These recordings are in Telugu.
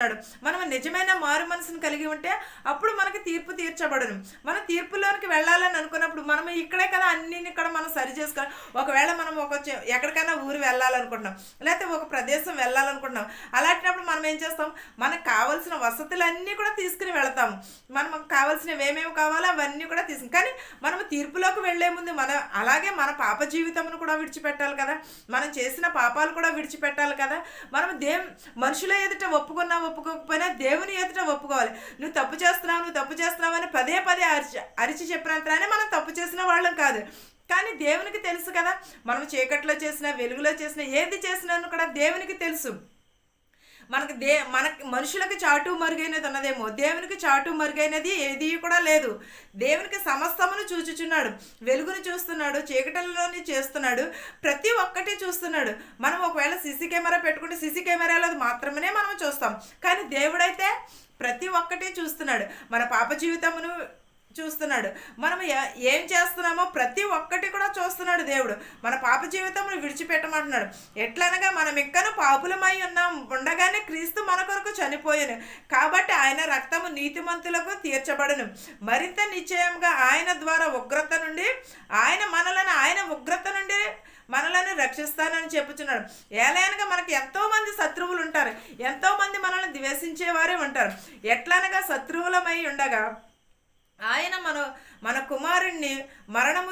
చెప్పుచున్నాడు. మనం నిజమైన మారు మనసును కలిగి ఉంటే అప్పుడు మనకి తీర్పు తీర్చబడును. మనం తీర్పులోనికి వెళ్ళాలని అనుకున్నప్పుడు మనం ఇక్కడే కదా అన్ని ఇక్కడ మనం సరి చేసుకోవాలి. ఒకవేళ మనం ఎక్కడికైనా ఊరు వెళ్ళాలనుకుంటున్నాం, లేకపోతే ఒక ప్రదేశం వెళ్ళాలనుకుంటున్నాం. అలాంటప్పుడు మనం ఏం చేస్తాం, మనకు కావాల్సిన వసతులన్నీ కూడా తీసుకుని వెళతాము. మనకు కావాల్సినవి ఏమేమి కావాలో అవన్నీ కూడా తీసుకుని, కానీ మనం తీర్పులోకి వెళ్లే ముందు అలాగే మన పాప జీవితమును కూడా విడిచిపెట్టాలి కదా, మనం చేసిన పాపాలు కూడా విడిచిపెట్టాలి కదా. మనం మనుషుల ఎదుట ఒప్పుకోకపోయినా దేవుని ఎదుట ఒప్పుకోవాలి. నువ్వు తప్పు చేస్తున్నావు అని పదే పదే అరిచి చెప్పినంతనే మనం తప్పు చేసిన వాళ్ళం కాదు. కానీ దేవునికి తెలుసు కదా, మనం చీకట్లో చేసినా వెలుగులో చేసినా ఏది చేసినా కూడా దేవునికి తెలుసు. మనకి మనుషులకు చాటు మరుగైనది ఉన్నదేమో, దేవునికి చాటు మరుగైనది ఏది కూడా లేదు. దేవునికి సమస్తమును చూచుచున్నాడు, వెలుగును చూస్తున్నాడు, చీకటిలోని చేస్తున్నాడు, ప్రతి ఒక్కటి చూస్తున్నాడు. మనం ఒకవేళ సీసీ కెమెరా పెట్టుకుంటే సీసీ కెమెరాలో మాత్రమే మనం చూస్తాం, కానీ దేవుడైతే ప్రతి ఒక్కటి చూస్తున్నాడు. మన పాప జీవితమును చూస్తున్నాడు, మనం ఏం చేస్తున్నామో ప్రతి ఒక్కటి కూడా చూస్తున్నాడు దేవుడు. మన పాప జీవితంలో విడిచిపెట్టమంటున్నాడు. ఎట్లనగా మనం ఇంకనూ పాపులమై ఉండగానే క్రీస్తు మన కొరకు చనిపోయాను కాబట్టి ఆయన రక్తము నీతిమంతులకు తీర్చబడును. మరింత నిశ్చయంగా ఆయన ద్వారా ఆయన ఉగ్రత నుండి మనలను రక్షిస్తానని చెప్పుచున్నాడు. ఏలైనగా మనకి ఎంతోమంది శత్రువులు ఉంటారు, ఎంతోమంది మనల్ని ద్వేషించేవారే ఉంటారు. ఎట్లనగా శత్రువులమై ఉండగా ఆయన మన కుమారుణ్ణి మరణము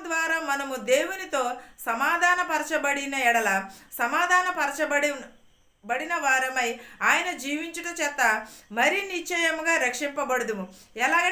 ద్వారా మనము దేవునితో సమాధానపరచబడిన వారమై ఆయన జీవించుట చేత మరి నిశ్చయముగా రక్షింపబడుదుము. ఎలాగంటే